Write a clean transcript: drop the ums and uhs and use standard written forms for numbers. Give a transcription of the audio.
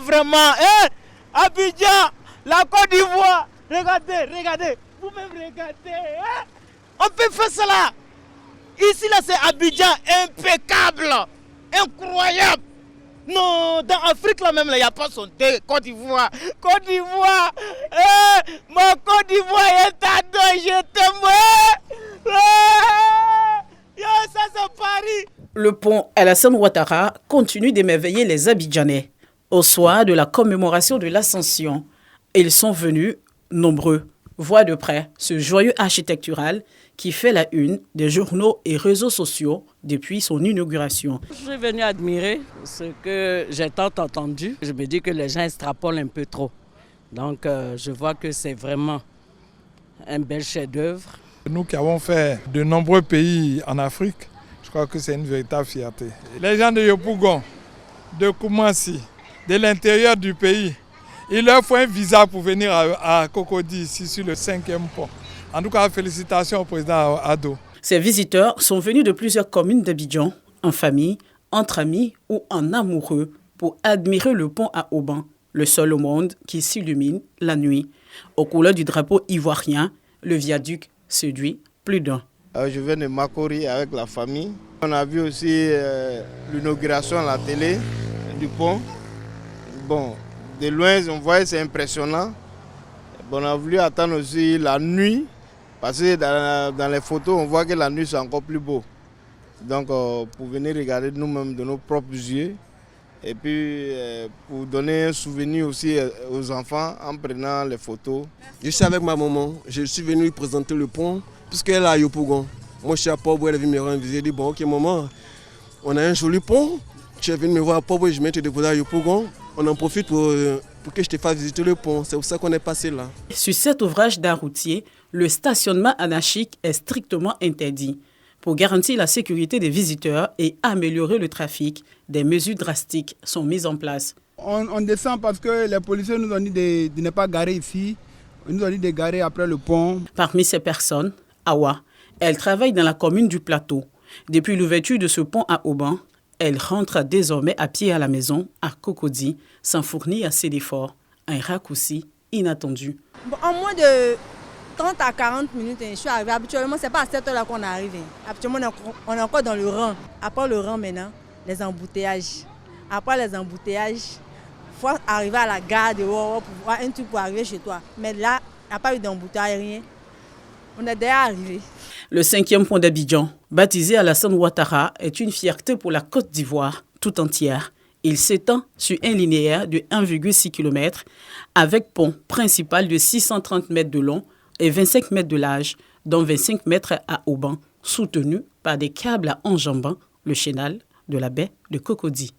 vraiment. Abidjan, la Côte d'Ivoire. Regardez. Vous-même regardez. On peut faire cela. Ici, là, c'est Abidjan, impeccable. Incroyable. Non, dans l'Afrique, là même, il n'y a pas son thé. Côte d'Ivoire. Ma Côte d'Ivoire est à deux, je t'aime. Ça, c'est Paris. Le pont Alassane Ouattara continue d'émerveiller les Abidjanais. Au soir de la commémoration de l'Ascension, ils sont venus nombreux voir de près ce joyeux architectural qui fait la une des journaux et réseaux sociaux depuis son inauguration. Je suis venu admirer ce que j'ai tant entendu. Je me dis que les gens extrapolent un peu trop. Donc je vois que c'est vraiment un bel chef-d'œuvre. Nous qui avons fait de nombreux pays en Afrique, je crois que c'est une véritable fierté. Les gens de Yopougon, de Koumassi, de l'intérieur du pays, il leur faut un visa pour venir à Cocody, ici sur le 5e pont. En tout cas, félicitations au président Ado. Ces visiteurs sont venus de plusieurs communes d'Abidjan, en famille, entre amis ou en amoureux, pour admirer le pont à Auban, le seul au monde qui s'illumine la nuit. Aux couleurs du drapeau ivoirien, le viaduc séduit plus d'un. Je viens de Makori avec la famille. On a vu aussi l'inauguration à la télé du pont. Bon, de loin, on voit, c'est impressionnant. On a voulu attendre aussi la nuit, parce que dans les photos, on voit que la nuit, c'est encore plus beau. Donc, pour venir regarder nous-mêmes de nos propres yeux, et puis pour donner un souvenir aussi aux enfants en prenant les photos. Je suis avec ma maman, je suis venu lui présenter le pont, puisqu'elle est à Yopougon. Moi, je suis à Port-Boué, elle est venue me rendre visite. J'ai dit, bon, ok, maman, on a un joli pont. Tu es venu me voir à Port-Boué, je vais te déposer à Yopougon. On en profite pour que je te fasse visiter le pont. C'est pour ça qu'on est passé là. Sur cet ouvrage d'art routier, le stationnement anarchique est strictement interdit. Pour garantir la sécurité des visiteurs et améliorer le trafic, des mesures drastiques sont mises en place. On descend parce que les policiers nous ont dit de ne pas garer ici. Ils nous ont dit de garer après le pont. Parmi ces personnes, Awa, elle travaille dans la commune du Plateau. Depuis l'ouverture de ce pont à Auban, elle rentre désormais à pied à la maison, à Cocody, sans fournir assez d'efforts. Un raccourci inattendu. En moins de 30 à 40 minutes, je suis arrivée. Habituellement, ce n'est pas à cette heure-là qu'on arrive. Habituellement, on est encore dans le rang. Après le rang, maintenant, les embouteillages. Après les embouteillages, il faut arriver à la gare de Woro pour voir un truc pour arriver chez toi. Mais là, il n'y a pas eu d'embouteillage, rien. On est déjà arrivé. Le 5e pont d'Abidjan, baptisé Alassane Ouattara, est une fierté pour la Côte d'Ivoire tout entière. Il s'étend sur un linéaire de 1,6 km avec pont principal de 630 mètres de long et 25 mètres de large, dont 25 mètres à Auban, soutenu par des câbles à enjambant le chenal de la baie de Cocody.